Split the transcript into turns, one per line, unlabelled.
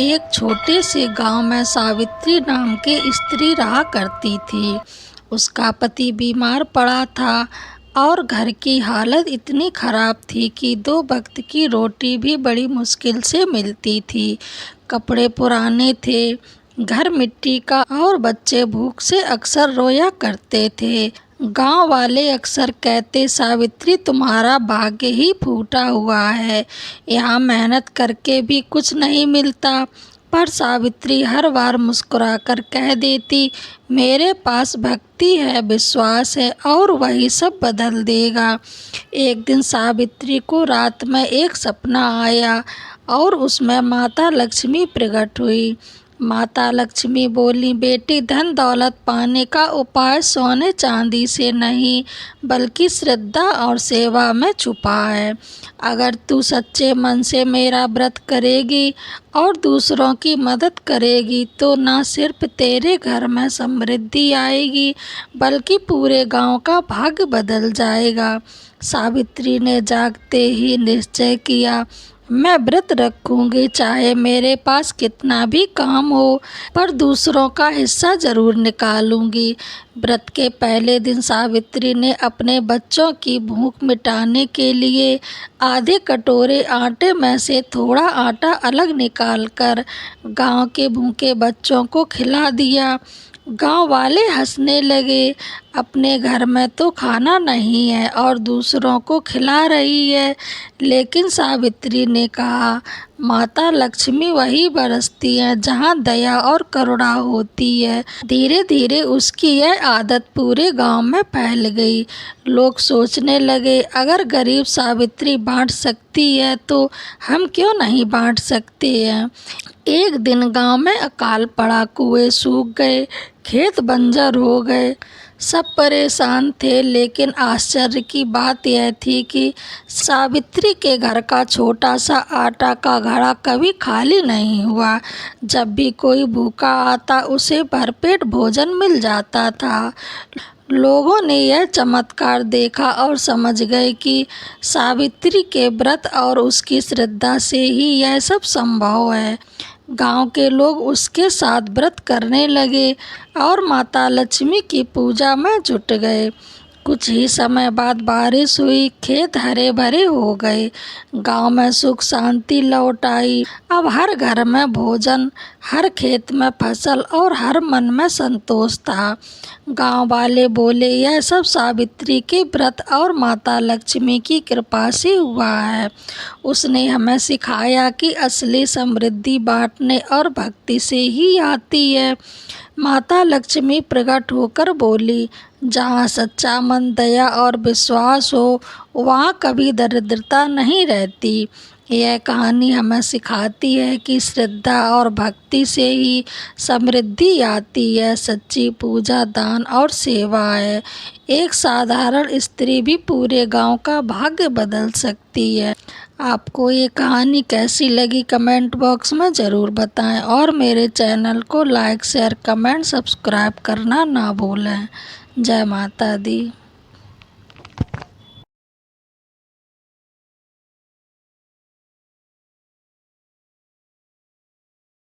एक छोटे से गांव में सावित्री नाम की स्त्री रहा करती थी। उसका पति बीमार पड़ा था और घर की हालत इतनी खराब थी कि दो वक्त की रोटी भी बड़ी मुश्किल से मिलती थी। कपड़े पुराने थे, घर मिट्टी का और बच्चे भूख से अक्सर रोया करते थे। गांव वाले अक्सर कहते, सावित्री तुम्हारा भाग्य ही फूटा हुआ है, यहाँ मेहनत करके भी कुछ नहीं मिलता। पर सावित्री हर बार मुस्कुराकर कह देती, मेरे पास भक्ति है, विश्वास है और वही सब बदल देगा। एक दिन सावित्री को रात में एक सपना आया और उसमें माता लक्ष्मी प्रकट हुई। माता लक्ष्मी बोली, बेटी, धन दौलत पाने का उपाय सोने चांदी से नहीं बल्कि श्रद्धा और सेवा में छुपा है। अगर तू सच्चे मन से मेरा व्रत करेगी और दूसरों की मदद करेगी तो न सिर्फ तेरे घर में समृद्धि आएगी बल्कि पूरे गांव का भाग्य बदल जाएगा। सावित्री ने जागते ही निश्चय किया, मैं व्रत रखूंगी, चाहे मेरे पास कितना भी काम हो, पर दूसरों का हिस्सा जरूर निकालूंगी। व्रत के पहले दिन सावित्री ने अपने बच्चों की भूख मिटाने के लिए आधे कटोरे आटे में से थोड़ा आटा अलग निकालकर गांव के भूखे बच्चों को खिला दिया। गांव वाले हंसने लगे, अपने घर में तो खाना नहीं है और दूसरों को खिला रही है। लेकिन सावित्री ने कहा, माता लक्ष्मी वही बरसती है जहाँ दया और करुणा होती है। धीरे धीरे उसकी यह आदत पूरे गांव में फैल गई। लोग सोचने लगे, अगर गरीब सावित्री बांट सकती है तो हम क्यों नहीं बांट सकते हैं। एक दिन गांव में अकाल पड़ा, कुएं सूख गए, खेत बंजर हो गए। सब परेशान थे, लेकिन आश्चर्य की बात यह थी कि सावित्री के घर का छोटा सा आटा का घड़ा कभी खाली नहीं हुआ। जब भी कोई भूखा आता उसे भरपेट भोजन मिल जाता था। लोगों ने यह चमत्कार देखा और समझ गए कि सावित्री के व्रत और उसकी श्रद्धा से ही यह सब संभव है। गांव के लोग उसके साथ व्रत करने लगे और माता लक्ष्मी की पूजा में जुट गए। कुछ ही समय बाद बारिश हुई, खेत हरे भरे हो गए, गांव में सुख शांति लौट आई। अब हर घर में भोजन, हर खेत में फसल और हर मन में संतोष था। गांव वाले बोले, यह सब सावित्री के व्रत और माता लक्ष्मी की कृपा से हुआ है। उसने हमें सिखाया कि असली समृद्धि बांटने और भक्ति से ही आती है। माता लक्ष्मी प्रकट होकर बोली, जहाँ सच्चा मन, दया और विश्वास हो वहाँ कभी दरिद्रता नहीं रहती। यह कहानी हमें सिखाती है कि श्रद्धा और भक्ति से ही समृद्धि आती है। सच्ची पूजा, दान और सेवा है। एक साधारण स्त्री भी पूरे गांव का भाग्य बदल सकती है। आपको ये कहानी कैसी लगी कमेंट बॉक्स में ज़रूर बताएं और मेरे चैनल को लाइक, शेयर, कमेंट, सब्सक्राइब करना ना भूलें। जय माता दी।